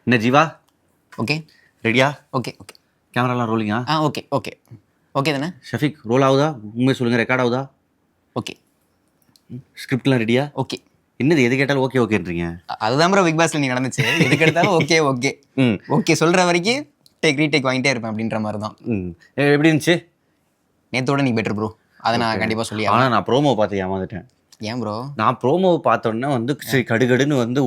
என்ன ஜீவா, ஓகே ரெடியா? Okay okay கேமராலாம் ரோலிங்கா? ஓகே ஓகே ஓகே தானே. ஷஃபிக், ரோல் ஆகுதா? உண்மை சொல்லுங்கள், ரெக்கார்ட் ஆகுதா? ஓகே ஸ்கிரிப்ட்லாம் ரெடியா? ஓகே என்னது எது கேட்டாலும் ஓகே ஓகேன்றீங்க? அதுதான் ப்ரோ பிக் பாஸ்ல நீ நடந்துச்சு. எதுக்கு எடுத்தாலும் ஓகே ஓகே ம் ஓகே சொல்கிற வரைக்கும் ரீடேக் வாங்கிட்டே இருப்பேன் அப்படின்ற மாதிரி தான். ம் எப்படி இருந்துச்சு? நேத்தோட நீ பெட்டர் ப்ரோ. அதை நான் கண்டிப்பாக சொல்லி ஆனால் நான் ப்ரோமோ பார்த்து ஏமாந்துட்டேன். ஏன் ப்ரோ? நான் ப்ரோமோவை பார்த்தோன்னே வந்து சரி கடுகடுன்னு வந்து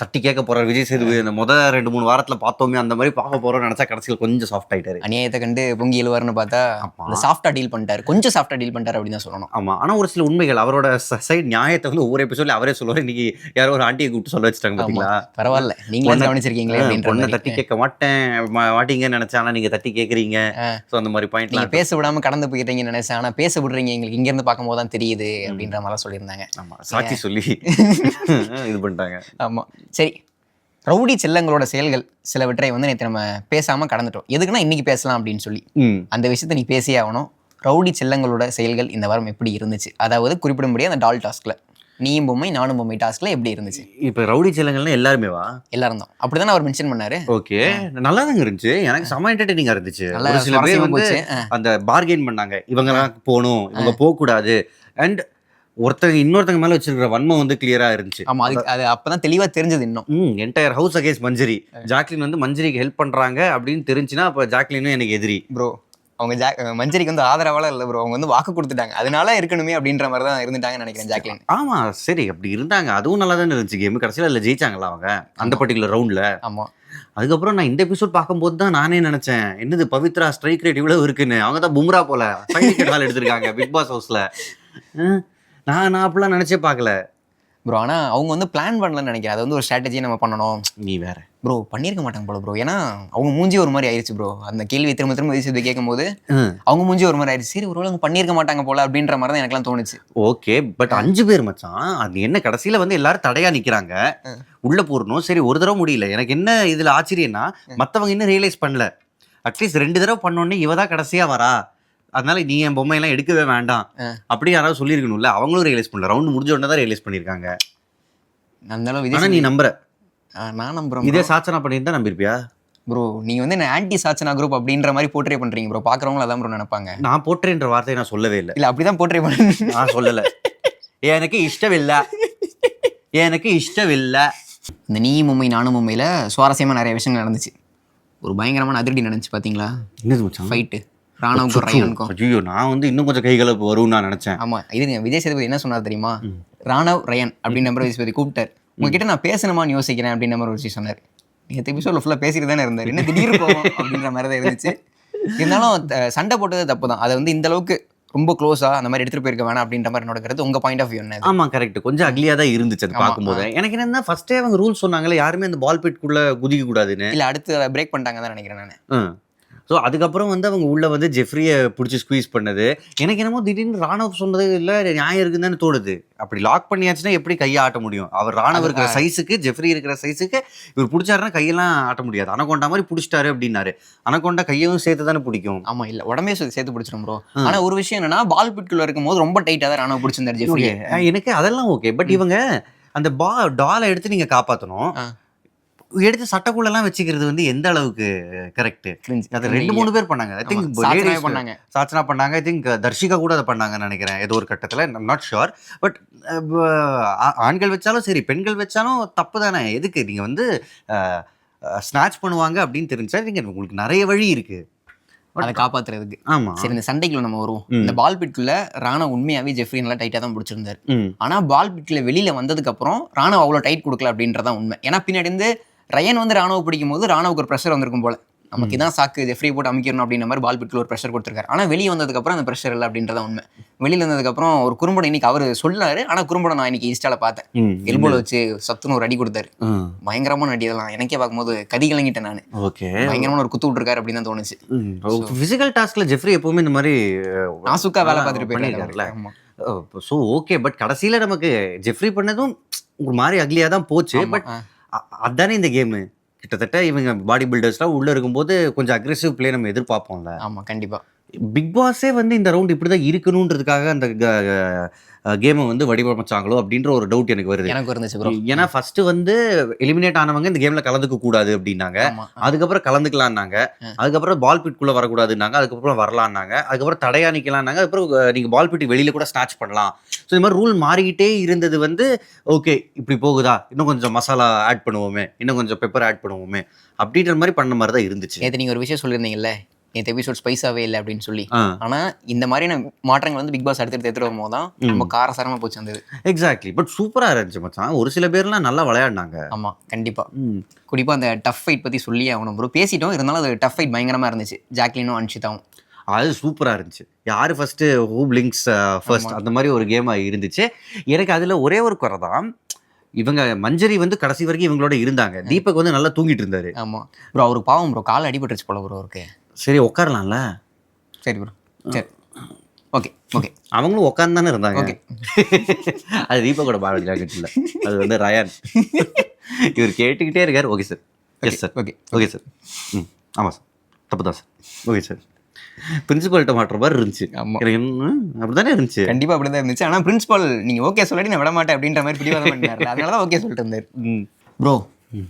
தட்டி கேட்க போகிறார் விஜய் சேதுபதி. அந்த முதல் 2-3 வாரத்தில் பார்த்தோமே அந்த மாதிரி பார்க்க போகிறோம்னு நினச்சா கடைசியில் கொஞ்சம் சாஃப்ட் ஆகிட்டாரு. அநியாயத்தை கண்டு பொங்கி எழுவாருன்னு பார்த்தா அந்த சாஃப்டாக டீல் பண்ணிட்டாரு, கொஞ்சம் சாஃப்டாக டீல் பண்ணிட்டாரு அப்படின்னு தான் சொல்லணும். ஆமாம், ஆனால் ஒரு சில உண்மைகள் அவரோட சைடு நியாயத்தை வந்து ஒவ்வொரு எபிசோட்ல அவரே சொல்லுவார். இன்னைக்கு யாரோ ஒரு ஆண்டியை கூப்பிட்டு சொல்ல வச்சுட்டாங்க பார்த்தீங்களா? பரவாயில்ல, நீங்களே கவனிச்சிருக்கீங்களே அப்படின்ற பொண்ணை மாதிரி. தட்டி கேட்க மாட்டீங்கன்னு நினைச்சா, ஆனால் நீங்கள் தட்டி கேட்குறீங்க. ஸோ அந்த மாதிரி பாயிண்ட் நீங்கள் பேச விடாமல் கடந்து போயிட்டீங்கன்னு நினைச்சேன், ஆனால் பேச விடுறீங்க எங்களுக்கு இங்கேருந்து பார்க்கும்போது தான் தெரியுது அப்படின்ற மாதிரிலாம் சொல்லியிருந்தாங்க. ஆமாம், சாட்சி சொல்லி இது பண்ணிட்டாங்க. ஆமாம் சரி, ரவுடி செல்லங்களோட செயல்கள் சிலவற்றை வந்து நேற்று நம்ம பேசாமல் கடந்துட்டோம். எதுக்குன்னா இன்னைக்கு பேசலாம் அப்படின்னு சொல்லி அந்த விஷயத்தை நீ பேசியே ஆகணும். ரவுடி செல்லங்களோட செயல்கள் இந்த வாரம் எப்படி இருந்துச்சு, அதாவது குறிப்பிடும்படியாக அந்த டால் டாஸ்கில் நீயும் பொம்மை நானும் பொம்மை டாஸ்கில் எப்படி இருந்துச்சு? இப்போ ரவுடி செல்லங்கள்னா எல்லாருமேவா? எல்லாரும் தான் அப்படி தானே அவர் மென்ஷன் பண்ணாரு. ஓகே, நல்லா தாங்க இருந்துச்சு. எனக்கு செம என்டர்டெய்னிங்காக இருந்துச்சு. ஒரு சில பேர் வந்து அந்த பார்கெயின் பண்ணாங்க, இவங்கெல்லாம் போகணும் இவங்க போகக்கூடாது. அண்ட் இன்னொருத்தங்க மேல வச்சிருக்கிற வன்மம் வந்து கிளியரா இருந்துச்சு. ஆமா, அது அப்பதான் தெளிவா தெரிஞ்சது. இன்னும் என்டையர் ஹவுஸ் அகேன்ஸ்ட் மஞ்சரி. ஜாக்லின் வந்து மஞ்சரிக்கு ஹெல்ப் பண்றாங்க அப்படின்னு தெரிஞ்சுன்னா அப்ப ஜாக்லினும் எனக்கு எதிரி ப்ரோ. அவங்க மஞ்சரிக்கு வந்து ஆதரவால இல்லை ப்ரோ, அவங்க வந்து வாக்கு கொடுத்துட்டாங்க, அதனால இருக்கணுமே அப்படின்ற மாதிரி தான் இருந்துட்டாங்கன்னு நினைக்கிறேன் ஜாக்லின். ஆமா சரி, அப்படி இருந்தாங்க, அதுவும் நல்லா தானே இருந்துச்சு. கேம் கடைசியில் அதில் ஜெயிச்சாங்களா அவங்க அந்த பர்டிகுலர் ரவுண்ட்ல? ஆமா. அதுக்கப்புறம் நான் இந்த எபிசோட் பார்க்கும்போது தான் நானே நினைச்சேன், என்னது பவித்ரா ஸ்ட்ரைக் ரேட் இவ்வளவு இருக்குன்னு. அவங்க தான் பும்ரா போல விக்கெட் எடுத்திருக்காங்க பிக் பாஸ் ஹவுஸ்ல. நான் அப்படிலாம் நினைச்சே பார்க்கல ப்ரோ. ஆனால் அவங்க வந்து பிளான் பண்ணலன்னு நினைக்கிறேன். அது வந்து ஒரு ஸ்ட்ராட்டஜியை நம்ம பண்ணணும். நீ வேற ப்ரோ, பண்ணியிருக்க மாட்டாங்க போல ப்ரோ. ஏன்னா அவங்க மூஞ்சி ஒரு மாதிரி ஆயிடுச்சு ப்ரோ. அந்த கேள்வி திரும்ப திரும்ப விசித்து கேட்கும் போது அவங்க மூஞ்சி ஒரு மாதிரி ஆயிடுச்சு. சரி, ஒரு பண்ணியிருக்க மாட்டாங்க போல அப்படின்ற மாதிரி தான் எனக்குலாம் தோணுச்சு. ஓகே, பட் 5 பேர் மச்சான், அது என்ன கடைசியில் வந்து எல்லாரும் தடையா நிற்கிறாங்க, உள்ள போடணும். சரி, ஒரு தடவை முடியல. எனக்கு என்ன இதில் ஆச்சரியம்னா, மற்றவங்க இன்னும் ரியலைஸ் பண்ணல. அட்லீஸ்ட் 2 தடவை பண்ணோன்னே இவ தான் கடைசியாக வரா, அதனால நீ என் பொம்மையெல்லாம் எடுக்கவே வேண்டாம் அப்படி யாராவது சொல்லியிருக்கணும்ல. அவங்களும் ரியலைஸ் பண்ணல. ரவுண்ட் முடிஞ்ச உடனே தான் ரியலைஸ் பண்ணியிருக்காங்க. ஆனால் நீ நம்புற? நான் நம்புறேன். இதே சாச்சனா பண்ணியிருந்தா நம்பிருப்பியா ப்ரோ? நீங்க வந்து என்ன ஆன்டி சாச்சனா குரூப் அப்படின்ற மாதிரி போர்ட்ரே பண்றீங்க ப்ரோ. பாக்குறவங்க அதான் ப்ரோ நினைப்பாங்க. நான் போர்ட்ரேன்ற வார்த்தையை நான் சொல்லவே இல்லை. இல்ல அப்படிதான் போர்ட்ரே பண்ண நான் சொல்லலை. எனக்கு இஷ்டமில்லை, எனக்கு இஷ்டமில்லை. இந்த நீ பொம்மை நானும் பொம்மையில சுவாரஸ்யமா நிறைய விஷயங்கள் நடந்துச்சு. ஒரு பயங்கரமான அதிரடி நடந்துச்சு பாத்தீங்களா? என்னது மச்சான்? ஃபைட்டு ராணவுக்கும் ரயானுக்கும். ஐயோ, நான் வந்து இன்னும் கொஞ்சம் கைகலப்பு வரும்னு நான் நினைச்சேன். ஆமா, இது விஜய் சேதுபதி என்ன சொன்னார் தெரியுமா? ராணவ் ரயன் அப்படின்னு நம்பர் விஜய் சேதுபதி கூப்பிட்டார். உங்ககிட்ட நான் பேசணுமான்னு யோசிக்கிறேன் அப்படின்னு நம்பர் வச்சு சொன்னார். நேற்று எபிசோட்ல ஃபுல்லாக பேசிட்டு தானே இருந்தார். என்ன திடீர்னு போவோம் அப்படின்ற மாதிரி தான் இருந்துச்சு. இருந்தாலும் சண்டை போட்டது தப்பு தான். அதை வந்து இந்த அளவுக்கு ரொம்ப க்ளோஸா அந்த மாதிரி எடுத்துட்டு போயிருக்க வேணாம் அப்படின்ற மாதிரி என்னோட கருத்து. உங்க பாயிண்ட் ஆஃப் வியூ என்ன? ஆமா கரெக்ட், கொஞ்சம் அக்லியா தான் இருந்துச்சு அது பார்க்கும்போது. எனக்கு என்னன்னா, ஃபர்ஸ்டே அவங்க ரூல் சொன்னாங்களே, யாருமே அந்த பால் பிட்குள்ள குதிக்க கூடாதுன்னு. இல்ல, அடுத்து பிரேக் பண்ணிட்டாங்க தான் நினைக்கிறேன் நான். ஸோ அதுக்கப்புறம் வந்து அவங்க உள்ள வந்து ஜெஃப்ரியை பிடிச்சி ஸ்குவீஸ் பண்ணது எனக்கு என்னமோ திடீர்னு ராணுவ சொன்னது இல்லை நியாயம் இருக்குன்னு தானே தோணுது. அப்படி லாக் பண்ணியாச்சுன்னா எப்படி கையை ஆட்ட முடியும்? அவர் ராணுவ இருக்கிற சைஸுக்கு, ஜெஃப்ரி இருக்கிற சைஸுக்கு இவர் பிடிச்சாருன்னா கையெல்லாம் ஆட்ட முடியாது. அனகொண்டா மாதிரி பிடிச்சிட்டாரு அப்படின்னாரு. அனகொண்டா கையவும் சேர்த்து தானே பிடிக்கும். ஆமா, இல்ல உடம்பே சேர்த்து பிடிச்சிடும் ப்ரோ. ஆனா ஒரு விஷயம் என்னன்னா, பால் பிட்குள்ள இருக்கும் போது ரொம்ப டைட்டா தான் ராணுவ பிடிச்சிருந்தாரு ஜெஃப்ரி. எனக்கு அதெல்லாம் ஓகே, பட் இவங்க அந்த டாலை எடுத்து நீங்க காப்பாற்றணும், எடுத்து சட்டக்குள்ளெல்லாம் வச்சுக்கிறது வந்து எந்த அளவுக்கு கரெக்ட்? அது 2-3 பேர் பண்ணாங்க. ஐ திங்க் சாச்சனா பண்ணாங்க, ஐ திங்க் தர்ஷிகா கூட அதை பண்ணாங்கன்னு நினைக்கிறேன் ஏதோ ஒரு கட்டத்தில். I'm not sure. பட் ஆண்கள் வச்சாலும் சரி, பெண்கள் வச்சாலும் தப்பு தானே. எதுக்கு நீங்கள் வந்து ஸ்நாட்ச் பண்ணுவாங்க அப்படின்னு தெரிஞ்சா நீங்கள், உங்களுக்கு நிறைய வழி இருக்கு அதை காப்பாத்துறதுக்கு. ஆமா சரி, இந்த சண்டைக்குள்ள நம்ம வருவோம். இந்த பால் பிட்குள்ள ராணவ் உண்மையாவே ஜெஃப்ரி நல்லா டைட்டா தான் பிடிச்சிருந்தாரு. ஆனா பால் பிட்குள்ள வெளியில வந்ததுக்கு அப்புறம் ராணவ் அவ்வளவு டைட் கொடுக்கல அப்படின்றதான் உண்மை. ஏன்னா பின்னாடி இருந்து ரயன் வந்து ராணுவ பிடிக்கும் போது ராணுவுக்கு ஒரு ப்ரெஷர் வந்திருக்கும் போல, நமக்கு இதான் சாக்கு ஜெஃப்ரி போட்டு அமைக்கணும் அப்படின்ற மாதிரி பால் பிட்குள்ள ஒரு ப்ரெஷர் கொடுத்துருக்காரு. ஆனால் வெளியே வந்ததுக்கப்புறம் அந்த ப்ரெஷர் இல்லை அப்படின்றத உண்மை. வெளியில் வந்ததுக்கப்புறம் ஒரு குறும்படம் இன்னைக்கு அவர் சொல்லாரு. ஆனால் குறும்படம் நான் இன்னைக்கு இன்ஸ்டால பார்த்தேன். எல்போல வச்சு சத்துன்னு ஒரு அடி கொடுத்தாரு. பயங்கரமான அடி. அதெல்லாம் எனக்கே பார்க்கும்போது கதி கலங்கிட்டேன் நான். ஓகே, பயங்கரமான ஒரு குத்து விட்டுருக்காரு அப்படின்னு தான் தோணுச்சு. பிசிக்கல் டாஸ்க்ல ஜெஃப்ரி எப்பவுமே இந்த மாதிரி நாசுக்கா வேலை பார்த்துட்டு போயிருக்காருல்ல. ஸோ ஓகே, பட் கடைசியில நமக்கு ஜெஃப்ரி பண்ணதும் ஒரு மாதிரி அக்லியா தான் போச்சு. பட் அதானே இந்த கேமு. கிட்டத்தட்ட இவங்க பாடி பில்டர்ஸ்லாம் உள்ள இருக்கும்போது கொஞ்சம் அக்ரெசிவ் பிளே நம்ம எதிர்பார்ப்போம்ல. ஆமா கண்டிப்பா. பிக் பாஸே வந்து இந்த ரவுண்ட் இப்படிதான் இருக்கணும்ன்றதுக்காக அந்த கேமை வந்து வடிவமைச்சாங்களோ அப்படின்ற ஒரு டவுட் எனக்கு வருது. எனக்கு இருந்துச்சு ப்ரோ. ஏன்னா ஃபர்ஸ்ட் வந்து எலிமினேட் ஆனவங்க இந்த கேம்ல கலந்துக்க கூடாது அப்படின்னாங்க, அதுக்கப்புறம் கலந்துக்கலாம்னாங்க, அதுக்கப்புறம் பால் பிட்குள்ள வரக்கூடாதுன்னாங்க, அதுக்கப்புறம் வரலான்னாங்க, அதுக்கப்புறம் தடையா நிக்கலாம்னாங்க, அதுக்கப்புறம் நீங்க பால் பிட் வெளியில கூட ஸ்நாட்ச் பண்ணலாம். ஸோ இந்த மாதிரி ரூல் மாறிக்கிட்டே இருந்தது வந்து ஓகே இப்படி போகுதா, இன்னும் கொஞ்சம் மசாலா ஆட் பண்ணுவோமே, இன்னும் கொஞ்சம் பெப்பர் ஆட் பண்ணுவோமே அப்படின்ற மாதிரி பண்ண மாதிரி தான் இருந்துச்சு. நேற்று நீங்கள் ஒரு விஷயம் சொல்லியிருந்தீங்கல்ல, நேற்று எபிசோட் ஸ்பைஸாகவே இல்லை அப்படின்னு சொல்லி. ஆனால் இந்த மாதிரியான மாற்றங்கள் வந்து பிக் பாஸ் அடுத்தடுத்து எடுத்துகிட்டு வரும்போது தான் ரொம்ப காரசாரமாக போச்சு அந்த இது. எக்ஸாக்ட்லி. பட் சூப்பராக இருந்துச்சு மச்சான். ஒரு சில பேர்லாம் நல்லா விளையாடினாங்க. ஆமாம் கண்டிப்பாக. குறிப்பாக அந்த டஃப் ஃபைட் பற்றி சொல்லி ஆகணும் ப்ரோ. பேசிட்டோம், இருந்தாலும் அது டஃப் ஃபைட் பயங்கரமாக இருந்துச்சு. ஜாக்லினும் அன்ஷிதாவும் அது சூப்பராக இருந்துச்சு. யார் ஃபர்ஸ்ட்டு ஹூ பிளிங்க்ஸ் ஃபர்ஸ்ட் அந்த மாதிரி ஒரு கேமாக இருந்துச்சு. எனக்கு அதில் ஒரே ஒரு குறை தான், இவங்க மஞ்சரி வந்து கடைசி வரைக்கும் இவங்களோட இருந்தாங்க. தீபக் வந்து நல்லா தூங்கிட்டு இருந்தாரு. ஆமாம் ப்ரோ, அவருக்கு பாவம் ப்ரோ, கால் அடிபட்டுருச்சு போல ப்ரோ அவருக்கு. சரி உட்காரலாம்ல. சரி ப்ரோ, சரி ஓகே ஓகே. அவங்களும் உட்காந்து தானே இருந்தாங்க. ஓகே அது தீபக்கோட பாரதி ஜாக்கெட் இல்லை, அது வந்து ரயான். இவர் கேட்டுக்கிட்டே இருக்கார். Okay sir, yes sir, okay okay sir, ஆமாம் சார், தப்பு தான் சார், ஓகே சார். பிரின்சிபல்கிட்ட மாட்டுற மாதிரி இருந்துச்சு. அப்படிதானே இருந்துச்சு. கண்டிப்பாக அப்படி தான் இருந்துச்சு. ஆனால் பிரின்சிபல் நீங்கள் ஓகே சொல்லாடி நான் விட மாட்டேன் அப்படின்ற மாதிரி பிடிவாதம் பண்ணார். அதனால தான் ஓகே சொல்லிட்டு இருந்தார் ப்ரோ.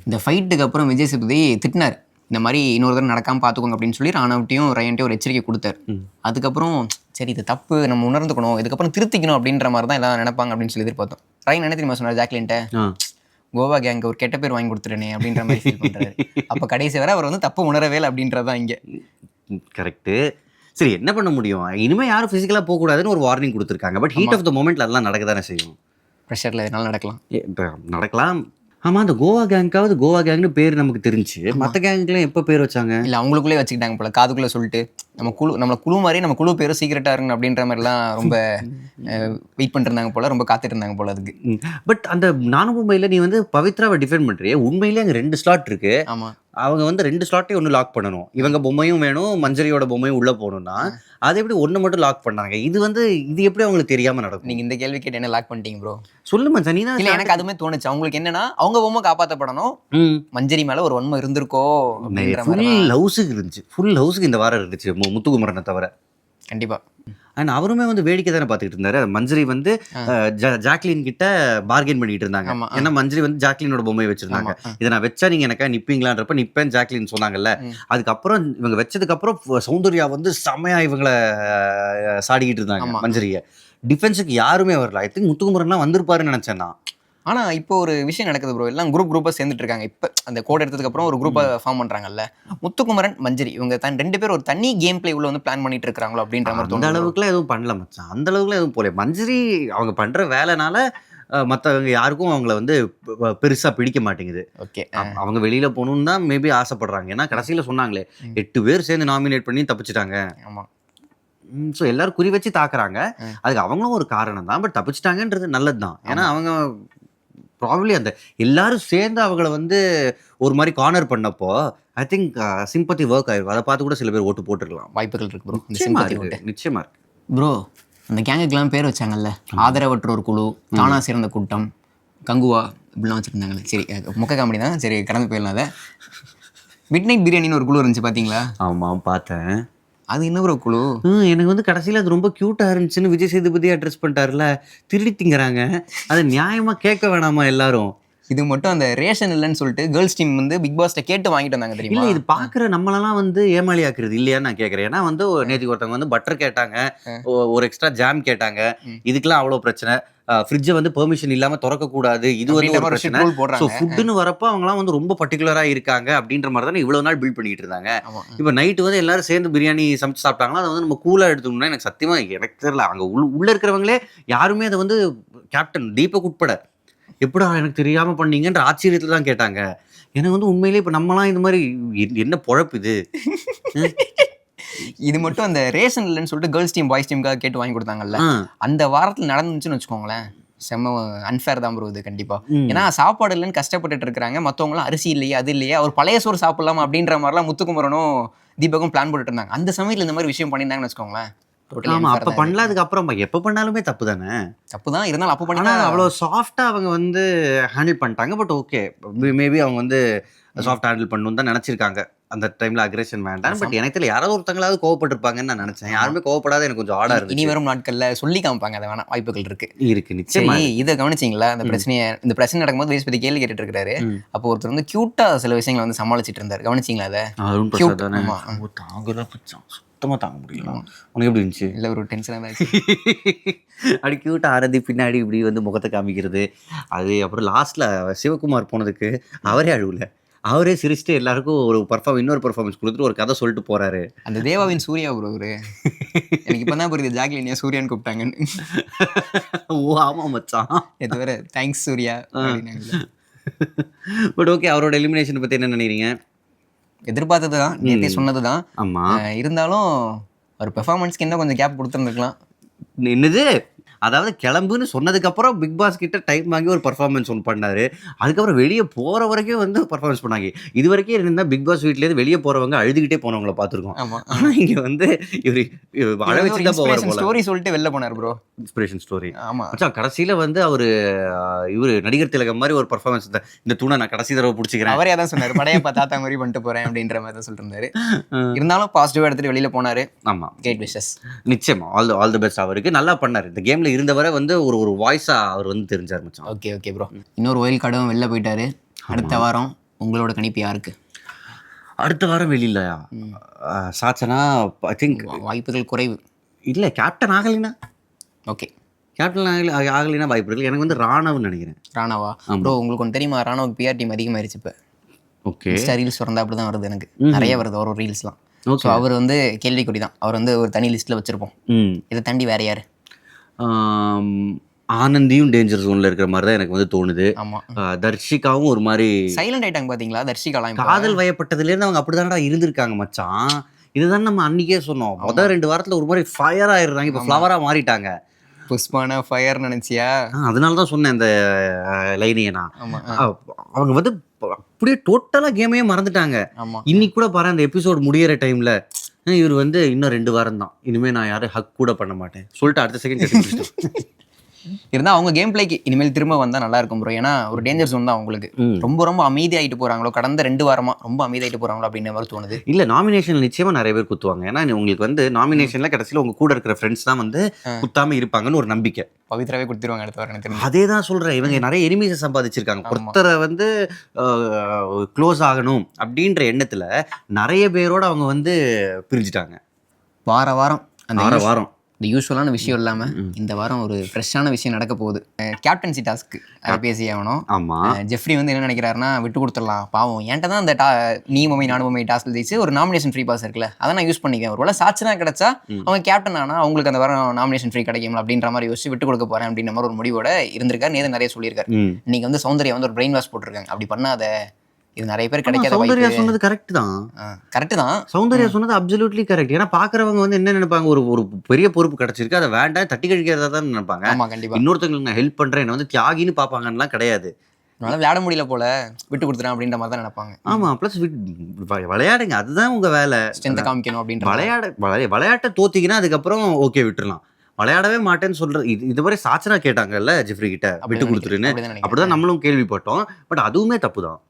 இந்த ஃபைட்டுக்கு அப்புறம் விஜய் சேதுபதி திட்டினார், இந்த மாதிரி இன்னொரு தடவை நடக்காமல் பார்த்துக்கோங்க அப்படின்னு சொல்லி ராணவட்டையும் ரயன்ட்டையும் ஒரு எச்சரிக்கை கொடுத்தார். அதுக்கப்புறம் சரி இது தப்பு, நம்ம உணர்ந்துக்கணும், இதுக்கப்புறம் திருத்திக்கணும் அப்படின்ற மாதிரி தான் எல்லாம் நினைப்பாங்க அப்படின்னு சொல்லி எதிர்பார்த்தோம். ரயன் என்ன தெரியுமா சொன்னார் ஜாக்லின்ட்ட, கோவா கேங்க ஒரு கெட்ட பேர் வாங்கி கொடுத்துட்டேனே அப்படின்ற மாதிரி ஃபீல் பண்ணுறாரு. அப்போ கடைசி வரை அவர் வந்து தப்பு உணரவே இல்லை அப்படின்றதான் இங்கே கரெக்டு. சரி என்ன பண்ண முடியும், இனிமேல் யாரும் ஃபிசிக்கலாக போகக்கூடாதுன்னு ஒரு வார்னிங் கொடுத்துருக்காங்க. பட் ஹீட் ஆஃப் த மொமெண்ட்ல அதெல்லாம் நடக்க தானே செய்யும். ப்ரெஷரில் எதனால நடக்கலாம். ஆமாம், அந்த கோவா கேங்காவது கோவா கேங்னு பேர் நமக்கு தெரிஞ்சு, மற்ற கேங்குக்குலாம் எப்போ பேர் வச்சாங்க? இல்லை அவங்களுக்குள்ளே வச்சுக்கிட்டாங்க போல, காதுக்குள்ளே சொல்லிட்டு நம்மளை குழு மாதிரி நம்ம குழு பேரும் சீக்கிரட்டாக இருக்குன்னு அப்படின்ற மாதிரிலாம் ரொம்ப வெயிட் பண்ணிருந்தாங்க போல, ரொம்ப காத்துட்டு இருந்தாங்க போல அதுக்கு. பட் அந்த நானுமும்பையில் நீ வந்து பவித்ராவை டிஃபெண்ட் பண்ணுறியே, உண்மையிலேயே அங்கே 2 ஸ்லாட் இருக்கு. ஆமாம், அவங்க வந்து 2 ஸ்லாட்டையும் ஒன்று லாக் பண்ணணும். இவங்க பொம்மையும் வேணும், மஞ்சரியோட பொம்மையும் உள்ளே போகணும்னா அது எப்படி ஒன்று மட்டும் லாக் பண்ணாங்க? இது எப்படி அவங்களுக்கு தெரியாமல் நடக்கும்? நீங்கள் இந்த கேள்வி கேட்டு என்ன லாக் பண்ணிட்டீங்க ப்ரோ? சொல்லு மச்சான். நீ தான். இல்லை எனக்கு அதுவுமே தோணுச்சு, அவங்களுக்கு என்னன்னா அவங்க பொம்மை காப்பாற்றப்படணும், மஞ்சரி மேலே ஒரு வன்மை இருந்திருக்கோ. ஃபுல் ஹவுஸுக்கு இருந்துச்சு, ஃபுல் ஹவுஸுக்கு இந்த வாரம் இருந்துச்சு முத்துக்குமரனை தவிர. கண்டிப்பாக. அண்ட் அவருமே வந்து வேடிக்கை தானே பார்த்துக்கிட்டு இருந்தாரு. மஞ்சரி வந்து ஜாக்லின் கிட்ட பார்கெயின் பண்ணிட்டு இருந்தாங்க. ஏன்னா மஞ்சரி வந்து ஜாக்லினோட பொம்மையை வச்சிருந்தாங்க. இதை நான் வச்சா நீங்க எனக்கா நிப்பீங்களான்றப்ப நிப்பேன் ஜாக்லின் சொன்னாங்கல்ல. அதுக்கப்புறம் இவங்க வச்சதுக்கு அப்புறம் சௌந்தர்யா வந்து செமையா இவங்களை சாடிக்கிட்டு இருந்தாங்க மஞ்சரிய. டிஃபென்ஸுக்கு யாருமே வரல. ஐ திங்க் முத்துக்குமரன்லாம் வந்திருப்பாருன்னு நினைச்சேன் நான். ஆனால் இப்போ ஒரு விஷயம் நடக்குது ப்ரோ, எல்லாம் குரூப்பாக சேர்ந்துட்டு இருக்காங்க. இப்போ அந்த கோட் எடுத்ததுக்கப்புறம் ஒரு குரூப்பாக ஃபார்ம் பண்ணுறாங்கல்ல, முத்துக்குமரன் மஞ்சரி இவங்க 2 பேர் ஒரு தனி கேம் பிளே உள்ள வந்து பிளான் பண்ணிட்டு இருக்காங்களோ அப்படின்ற மாதிரி. அந்த அளவுக்குலாம் எதுவும் பண்ணல மச்சான், அந்த அளவுக்குலாம் எதுவும் போல. மஞ்சரி அவங்க பண்ணுற வேலைனால மற்றவங்க யாருக்கும் அவங்கள வந்து பெருசாக பிடிக்க மாட்டேங்குது. ஓகே, அவங்க வெளியில் போகணுன்னு தான் மேபி ஆசைப்படுறாங்க. ஏன்னா கடைசியில் சொன்னாங்களே 8 பேர் சேர்ந்து நாமினேட் பண்ணி தப்பிச்சிட்டாங்க. ஆமாம். ஸோ எல்லாரும் குறி வச்சு தாக்குறாங்க. அதுக்கு அவங்களும் ஒரு காரணம் தான். பட் தப்பிச்சிட்டாங்கன்றது நல்லது தான். ஏன்னா அவங்க ப்ராபப்ளி அந்த எல்லாரும் சேர்ந்து அவங்கள வந்து ஒரு மாதிரி கார்னர் பண்ணப்போ ஐ திங்க் சிம்பத்தி ஒர்க் ஆயிருக்கும். அதை பார்த்து கூட சில பேர் ஓட்டு போட்டுருக்கலாம். வாய்ப்புகள் இருக்கு ப்ரோ. நிச்சயமா இருக்கு ப்ரோ. அந்த கேங்குக்கெல்லாம் பேர் வச்சாங்கல்ல, ஆதரவற்ற ஒரு குழு, தானா சேர்ந்த கூட்டம், கங்குவா இப்படிலாம் வச்சுருந்தாங்கல்ல. சரி மொக்க காமெடி தான், சரி கடந்து போயிடலாம். அதை மிட் நைட் பிரியாணின்னு ஒரு குழு இருந்துச்சு பார்த்தீங்களா? ஆமாம் பார்த்தேன். அது என்ன ப்ரோ குழு? எனக்கு வந்து கடைசியில் அது ரொம்ப க்யூட்டாக இருந்துச்சுன்னு விஜய் சேதுபதி அட்ரஸ் பண்ணிட்டார்ல. திருடி திங்கிறாங்க, அதை நியாயமாக கேட்க வேணாமா எல்லாரும்? இது மட்டும் அந்த ரேஷன் இல்லைன்னு சொல்லிட்டு கேர்ள்ஸ் டீம் வந்து பிக் பாஸ்ட்ட கேட்டு வாங்கிட்டு வந்தாங்க தெரியுமா? இல்லை இது பார்க்குற நம்மளெல்லாம் வந்து ஏமாளி ஆக்குறது இல்லையான்னு நான் கேட்குறேன். ஏன்னா வந்து நேற்று ஒருத்தவங்க வந்து பட்டர் கேட்டாங்க, ஒரு எக்ஸ்ட்ரா ஜாம் கேட்டாங்க. இதுக்கெல்லாம் அவ்வளோ பிரச்சனை. ஃப்ரிட்ஜை வந்து பெர்மிஷன் இல்லாமல் திறக்கக்கூடாது, இது வந்து ஒரு பிரச்சனை. ஸோ ஃபுட்டுன்னு வரப்போ அவங்களாம் வந்து ரொம்ப பர்டிகுலராக இருக்காங்க அப்படின்ற மாதிரி தானே இவ்வளோ நாள் பில்ட் பண்ணிட்டு இருந்தாங்க. இப்போ நைட்டு வந்து எல்லாரும் சேர்ந்து பிரியாணி சமைச்சு சாப்பிட்டாங்களா, அதை வந்து நம்ம கூலாக எடுத்துக்கணும்னா எனக்கு சத்தியமாக எனக்கு தெரியல. அங்கே உள்ள இருக்கிறவங்களே யாருமே அதை வந்து கேப்டன் தீபக் உட்பட எப்படா எனக்கு தெரியாமல் பண்ணீங்கன்ற ஆச்சரியத்தில் தான் கேட்டாங்க. எனக்கு வந்து உண்மையிலே இப்போ நம்மலாம் இந்த மாதிரி என்ன பொழப்பு இது? இது மட்டும் அந்த ரேஷன் இல்லைன்னு சொல்லிட்டு கேர்ள்ஸ் டீம் பாய்ஸ் டீமுக்காக கேட்டு வாங்கி கொடுத்தாங்கல்ல, அந்த வாரத்தில் நடந்துச்சுன்னு வச்சுக்கோங்களேன், செம்ம அன்ஃபேர் தான் ப்ரோ இது கண்டிப்பா. ஏன்னா சாப்பாடு இல்லைன்னு கஷ்டப்பட்டுட்டு இருக்காங்க, மற்றவங்களாம் அரிசி இல்லையா அது இல்லையா ஒரு பழைய சோறு சாப்பிடலாமா அப்படின்ற மாதிரிலாம் முத்துக்குமரனும் தீபக்கும் பிளான் போட்டுட்டு இருந்தாங்க. அந்த சமயத்தில் இந்த மாதிரி விஷயம் பண்ணியிருந்தாங்கன்னு வச்சுக்கோங்களேன். ஆமா அப்ப பண்ணலாதுக்கு அப்புறம் எப்ப பண்ணாலுமே தப்பு தானே. தப்பு தான் இருந்தாலும் அப்ப பண்ணா அவ்வளவு சாஃப்டா அவங்க வந்து ஹேண்டில் பண்ணிட்டாங்க. பட் ஓகே மேபி அவங்க வந்து சாஃப்ட் ஹேண்டில் பண்ணணும்னு தான் நினைச்சிருக்காங்க. அந்த டைம்ல அக்ரெஷன் வேண்டாம். பட் எனக்கு தெரியல, யாராவது ஒருத்தங்களாவது கோவப்பட்டிருப்பாங்கன்னு நான் நினைச்சேன். யாருமே கோவப்படாத எனக்கு கொஞ்சம் ஆடா இருக்கு. இனி வரும் நாட்கள்ல சொல்லி காமிப்பாங்க, அதை வேணா வாய்ப்புகள் இருக்கு. நிச்சயமா. இதை கவனிச்சிங்களா? இந்த பிரச்சனை நடக்கும்போது விஜய் பத்தி கேள்வி கேட்டுட்டு இருக்காரு. அப்போ ஒருத்தர் வந்து கியூட்டா சில விஷயங்களை வந்து சமாளிச்சிட்டு இருந்தாரு. கவனிச்சிங்களா அதை? சுத்தமா தாங்க முடியல. உனக்கு எப்படி இருந்துச்சு? இல்ல ஒரு டென்ஷனா தான் இருந்துச்சு. அப்படி கியூட்டா ஆரதி பின்னாடி இப்படி வந்து முகத்தை காமிக்கிறது அது. அப்புறம் லாஸ்ட்ல சிவகுமார் போனதுக்கு அவரே அழுவல, அவரே சிரிச்சுட்டு எல்லாருக்கும் ஒரு இன்னொரு பர்ஃபார்மன்ஸ் கொடுத்துட்டு ஒரு கதை சொல்லிட்டு போறாரு. அந்த தேவாவின் சூர்யா ப்ரோ அவரு. எனக்கு இப்பதான் புரியுது ஜாக்லினியா சூர்யான்னு கூப்பிட்டாங்கன்னு. ஓ ஆமா மச்சான், இது வேற தேங்க்ஸ் சூர்யா. பட் ஓகே, அவரோட எலிமினேஷன் பத்தி என்ன நினைக்கிறீங்க? எதிர்பார்த்ததுதான், நேற்றே சொன்னதுதான். ஆமா, இருந்தாலும் ஒரு பெர்ஃபார்மன்ஸ்க்கு இன்னும் கொஞ்சம் கேப் கொடுத்துருந்துருக்கலாம். என்னது, அதாவது கிளம்புன்னு சொன்னதுக்கு அப்புறம் பிக் பாஸ் கிட்ட டைம் வாங்கி ஒரு பர்ஃபார்மன்ஸ் ஒன்று பண்ணாரு. அதுக்கப்புறம் வெளியே போற வரைக்கும் வந்து பர்ஃபார்மன்ஸ் பண்ணாங்க. இது வரைக்கும் இருந்தால் பிக் பாஸ் வீட்லேருந்து வெளியே போறவங்க அழுதுகிட்டே போனவங்கள பார்த்துருக்கோம். ஆனா இங்க வந்து இவர் அழ வச்சு தான் போவார் போல. ஸ்டோரி சொல்லிட்டு வெளில போனார் ப்ரோ. Inspiration story. ஆமா மச்சான், கடைசியில வந்து அவரு இவர் நடிகர் திலகம் மாதிரி ஒரு பர்ஃபார்மன்ஸ், இந்த தூணை நான் கடைசி தடவை பிடிச்சிக்கிறேன் அவரே தான் சொன்னார். படையப்பா தாத்தா மாதிரி பண்ணிட்டு போறேன் அப்படின்ற மாதிரி தான் சொல்லிட்டு இருந்தாரு. இருந்தாலும் பாசிட்டிவா எடுத்துட்டு வெளியில போனாரு. ஆமா, கிரேட் விஷஸ். நிச்சயமா ஆல் தி பெஸ்ட். அவருக்கு நல்லா பண்ணாரு. இந்த கேம்ல இருந்தவரை வந்து ஒரு வாய்ஸா அவர் வந்து தெரிஞ்சார் மச்சான். Okay bro. இன்னொரு ஒயில் கார்டும் வெளில போயிட்டாரு. அடுத்த வாரம் உங்களோட கணிப்பு யாருக்கு? அடுத்த வாரம் வெளியிலயா? சாச்சனா ஐ திங்க் வாய்ப்புகள் குறைவு. இல்ல, கேப்டன் ஆகலைன்னா. ஓகே, கேப்டன் ஆகலைன்னா வாய்ப்பு இருக்கு. எனக்கு வந்து ராணாவுன்னு நினைக்கிறேன். ராணாவா ப்ரோ? உங்களுக்கு ஒன்று தெரியுமா? ராணாவுக்கு பிஆர் டீம் அதிகமாயிருச்சு இப்போ. ஓகே, இன்ஸ்டா ரீல்ஸ் வரந்தா அப்படி தான் வருது, எனக்கு நிறைய வருது ஒரு ரீல்ஸ்லாம். ஸோ அவர் வந்து கேள்விக்குறி தான். அவர் வந்து ஒரு தனி லிஸ்ட்டில் வச்சுருப்போம். இதை தாண்டி வேற யார்? ஆனந்தியும் டேஞ்சர் ஜோன்ல இருக்கிற மாதிரி தான் எனக்கு வந்து தோணுது. ஆமா, தர்ஷிகாவும் ஒரு மாதிரி சைலண்ட் ஆயிட்டாங்க பாத்தீங்களா? தர்ஷிகாலாம் காதல் வயப்பட்டதுலேருந்து அவங்க அப்படிதான்டா இருந்திருக்காங்க மச்சான். இதுதான் நம்ம அன்னைக்கே சொன்னோம். முதல் 2 வாரத்துல ஒரு மாதிரி ஃபயர் ஆயிடுறாங்க, இப்போ ஃப்ளவரா மாறிட்டாங்க. புஷ்பானா ஃபயர் நினைச்சியா? அதனால தான் சொன்னேன் இந்த லைனியை நான். அவங்க வந்து அப்படியே டோட்டலா கேமையே மறந்துட்டாங்க. இன்னைக்கு கூட பாரு, அந்த எபிசோட் முடியிற டைம்ல இவர் வந்து இன்னும் 2 வாரம் தான், இனிமே நான் யாரும் ஹக் கூட பண்ண மாட்டேன் சொல்லிட்டு அடுத்த செகண்ட் இருந்தால் அவங்க கேம் பிளேக்கு இனிமேல் திரும்ப வந்தால் நல்லா இருக்கும் ப்ரோ. ஏன்னா ஒரு டேஞ்சர் ஜோன் தான் அவங்களுக்கு. ரொம்ப அமைதியாகிட்டு போகிறாங்களோ, கடந்த 2 வாரமா ரொம்ப அமைதியாகிட்டு போகிறாங்களோ அப்படின்ற மாதிரி தோணுது. இல்லை, நாமினேஷன் நிச்சயமாக நிறைய பேர் குத்துவாங்க. ஏன்னா உங்களுக்கு வந்து நாமினேஷனில் கடைசியில் உங்க கூட இருக்கிற ஃப்ரெண்ட்ஸ் தான் வந்து குத்தாமல் இருப்பாங்கன்னு ஒரு நம்பிக்கை. பவித்ராவே கொடுத்துருவாங்க அடுத்த வாரம். அதே தான் சொல்கிறேன். இவங்க நிறைய எனிமீஸை சம்பாதிச்சிருக்காங்க. ஒருத்தரை வந்து க்ளோஸ் ஆகணும் அப்படின்ற எண்ணத்தில் நிறைய பேரோட அவங்க வந்து பிரிஞ்சுட்டாங்க. வாரம் அந்த வாரம் இந்த யூஸ்வலான விஷயம் இல்லாமல் இந்த வாரம் ஒரு ஃப்ரெஷ்ஷான விஷயம் நடக்க போகுது. கேப்டன்சி டாஸ்க்கு அதை பேசி ஆகணும். ஆமாம், ஜெஃப்ரி வந்து என்ன நினைக்கிறாருன்னா, விட்டு கொடுத்துடலாம் பாவம், என்கிட்ட தான் அந்த நீ மொமை நானு மொமை டாஸ்க் ஜெயிச்சு ஒரு நாமினேஷன் ஃப்ரீ பாஸ் இருக்குல்ல, அதை நான் யூஸ் பண்ணிக்கிறேன். ஒரு வேளை சாட்சினா கிடைச்சா அவங்க கேப்டன் ஆனால் அவங்களுக்கு அந்த வாரம் நாமினேஷன் ஃப்ரீ கிடைக்கும் அப்படின்ற மாதிரி யோசிச்சு விட்டு கொடுக்க போறேன் அப்படின்ற மாதிரி ஒரு முடிவோட இருந்திருக்காரு. நேரம் நிறைய சொல்லியிருக்காரு. இன்னைக்கு வந்து சௌந்தர்யா வந்து ஒரு பிரெயின் வாஷ் போட்டிருக்காங்க, அப்படி பண்ணாத, இது நிறைய பேர் கிடைக்காத. சௌந்தர்யா சொன்னது கரெக்ட் தான். சௌந்தர்யா சொன்னது அப்சல்யூட்லி கரெக்ட். ஏன்னா பாக்குறவங்க வந்து என்ன நினைப்பாங்க, ஒரு பெரிய பொறுப்பு கிடைச்சிருக்கு, அதை வேண்டாம் தட்டி கழிக்கிறதா தான் நினைப்பாங்க. ஆமா, கண்டிப்பா. இன்னொருத்தங்களுக்கு நான் ஹெல்ப் பண்றேன், என்ன வந்து தியாகின்னு பாப்பாங்கலாம் கிடையாது. அதனால விளையாட முடியல போல, விட்டு கொடுத்துறேன் அப்படின்ற மாதிரி தான் நினைப்பாங்க. ஆமா, பிளஸ் விளையாடுங்க, அதுதான் உங்க வேலை. ஸ்ட்ரென்த் காமிக்கணும் அப்படின்ற விளையாட்டை தோத்திக்கினா அதுக்கப்புறம் ஓகே விட்டுறலாம். விளையாடவே மாட்டேன்னு சொல்றது இதுவரை சாச்சனா கேட்டாங்கல்ல ஜெஃப்ரி கிட்ட, விட்டு கொடுத்துருன்னு. அப்படிதான் நம்மளும் கேள்விப்பட்டோம். பட் அதுவுமே தப்பு தான்.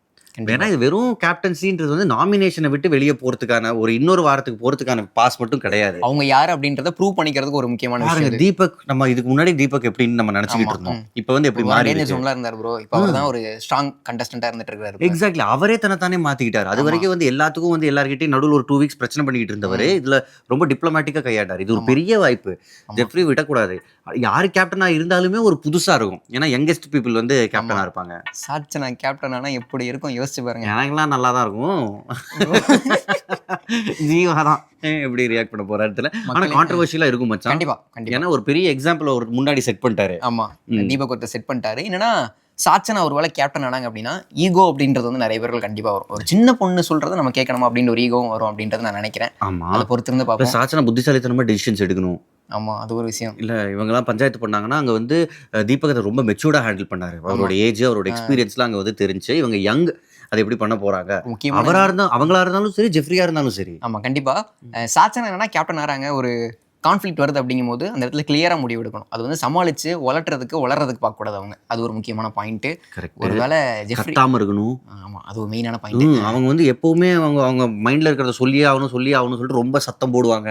ஏன்னா இது வெறும் கேப்டன்சின்றது வந்து நாமினேஷனை விட்டு வெளியே போறதுக்கான ஒரு இன்னொரு வாரத்துக்கு போறதுக்கான பாஸ் மட்டும் கிடையாது. அவங்க யாரு அப்படின்றத ப்ரூவ் பண்ணிக்கிறதுக்கு ஒரு முக்கியமான விஷயம். தீபக், நம்ம இதுக்கு முன்னாடி தீபக் எப்படின்னு நம்ம நினைச்சுக்கிட்டு இருந்தோம், இப்போ வந்து எப்படி மாறி இருந்தார் ப்ரோ. இப்போ அவர் தான் ஒரு ஸ்ட்ராங் கண்டஸ்டன்டா இருந்துட்டு இருக்காரு. எக்ஸாக்ட்லி, அவரே தன்னைத்தானே மாத்திக்கிட்டாரு. அது வரைக்கும் வந்து எல்லாத்துக்கும் வந்து எல்லார்கிட்டையும் நடுவில் ஒரு 2 வீக்ஸ் பிரச்சனை பண்ணிக்கிட்டு இருந்தவர் இதுல ரொம்ப டிப்ளமேட்டிக்கா கையாட்டார். இது ஒரு பெரிய வாய்ப்பு, ஜெஃப்ரி விடக்கூடாது. யாரு கேப்டனா இருந்தாலுமே ஒரு புதுசா இருக்கும். ஏன்னா யங்கஸ்ட் பீப்புள் வந்து கேப்டனா இருப்பாங்க. சாட்சனா கேப்டன் ஆனா எப்படி இருக்கும் யோசிச்சு பாருங்க. எனக்குலாம் நல்லா தான் இருக்கும். ஜீவா தான் எப்படி ரியாக்ட் பண்ண போற இடத்துல. ஆனா கான்ட்ரோவர்ஷியலா இருக்கும் மச்சான். கண்டிப்பா. ஏன்னா ஒரு பெரிய எக்ஸாம்பிள் ஒரு முன்னாடி செட் பண்ணிட்டாரு. ஆமா, தீபக் ஒருத்தர் செட் பண்ணிட்டாரு. என்னன்னா சாட்சனா ஒரு வேளை கேப்டன் ஆனாங்க அப்படின்னா ஈகோ அப்படின்றது வந்து நிறைய பேர்கள் கண்டிப்பா வரும். ஒரு சின்ன பொண்ணு சொல்றதை நம்ம கேட்கணுமா அப்படின்ற ஒரு ஈகோவும் வரும் அப்படின்றத நான் நினைக்கிறேன். ஆமா, அதை பொறுத்து இருந்து பார்ப்போம். சாட்சனா புத்திசாலித்தனமா டிசிஷன்ஸ் எடுக்கணும். ஆமா, அது ஒரு விஷயம். இல்ல இவங்கெல்லாம் பஞ்சாயத்து பண்ணாங்கன்னா அங்க வந்து தீபகத்தை ரொம்ப மெச்சூர்டா ஹேண்டில் பண்ணாரு. அவரோட ஏஜ், அவரோட எக்ஸ்பீரியன்ஸ்லாம் அங்க வந்து தெரிஞ்சு இவங்க யங், அதை எப்படி பண்ண போறாங்க. அவங்களா இருந்தாலும் சரி, ஜெஃப்ரியா இருந்தாலும் சரி. ஆமா, கண்டிப்பா. சாட்சனா என்னன்னா கேப்டன் ஆறாங்க, ஒரு கான்ஃப்ளிக்ட் வருது அப்படிங்கும்போது அந்த இடத்துல கிளியராக முடிவு எடுக்கணும். அது வந்து சமாளித்து வளர்றதுக்கு பார்க்கக்கூடாது அவங்க. அது ஒரு முக்கியமான பாயிண்ட்டு. ஒருவேளை ஜெஃப்ரி இருக்கணும். ஆமாம், அது ஒரு மெயினான பாயிண்ட். அவங்க வந்து எப்பவுமே அவங்க மைண்டில் இருக்கிறத சொல்லியே ஆகணும்னு சொல்லிட்டு ரொம்ப சத்தம் போடுவாங்க.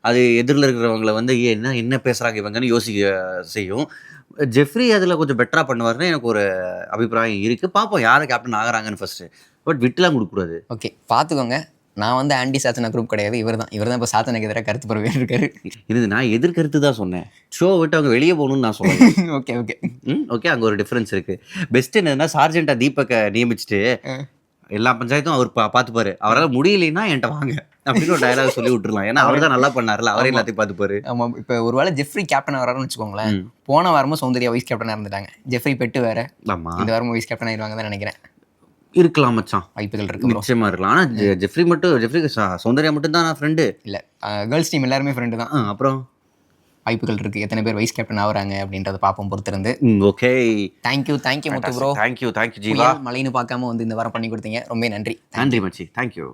அது எதிரில் இருக்கிறவங்களை வந்து என்ன பேசுகிறாங்க இவங்கன்னு யோசிக்க செய்யும். ஜெஃப்ரி அதில் கொஞ்சம் பெட்டராக பண்ணுவாருன்னு எனக்கு ஒரு அபிப்பிராயம் இருக்குது. பார்ப்போம் யாரை கேப்டன் ஆகிறாங்கன்னு ஃபர்ஸ்ட்டு. பட் விட்டுலாம் கொடுக்கக்கூடாது. ஓகே, பார்த்துக்கோங்க. நான் வந்து ஆன்டி சாத்தனா குரூப் கிடையாது. இவர் தான் இப்போ சாத்தனுக்கு எதிராக கருத்து பரவி இருக்காரு. இது நான் எதிர்கருத்து தான் சொன்னேன். ஷோ விட்டு அவங்க வெளியே போகணும்னு நான் சொல்லுவேன். ஓகே அங்கே ஒரு டிஃப்ரென்ஸ் இருக்குது. பெஸ்ட் என்னன்னா சார்ஜென்ட்டா தீபக்கை நியமிச்சுட்டு எல்லா பஞ்சாயத்தும் அவர் பார்த்துப்பாரு. அவரால் முடியலைன்னா என்கிட்ட வாங்க அப்படின்னு ஒரு டயலாக் சொல்லி விட்டுருலாம். ஏன்னா அவர் தான் நல்லா பண்ணார்ல, அவரே எல்லாத்தையும் பார்த்துப்பாரு. ஆமாம், இப்போ ஒருவேளை ஜெஃப்ரி கேப்டன் வராருன்னு வச்சுக்கோங்களேன். போன வாரமும் சௌந்தர்யா வைஸ் கேப்டனாக இருந்துட்டாங்க. ஜெஃப்ரி பெட்டு வேற. ஆமாம், இந்த வாரமும் வைஸ் கேப்டன் ஆயிடுவாங்க தான் நினைக்கிறேன். இருக்கலாம் மச்சான், வாய்ப்புகள் இருக்கு. நிச்சயமா இருக்கலாம். ஆனால் ஜெஃப்ரி சௌந்தர்யா மட்டும் தான் நான் ஃப்ரெண்டு இல்லை, கேர்ள்ஸ் டீம் எல்லாருமே ஃப்ரெண்டு தான். அப்புறம் வாய்ப்புகள் இருக்குது. எத்தனை பேர் வைஸ் கேப்டன் ஆகுறாங்க அப்படின்றத பார்ப்போம் பொறுத்திருந்து. ஓகே, தேங்க்யூ முத்து ப்ரோ. தேங்க்யூ ஜீவா. மழைன்னு பார்க்காம வந்து இந்த வாரம் பண்ணி கொடுத்தீங்க, ரொம்ப நன்றி. நன்றி மச்சி, தேங்க்யூ.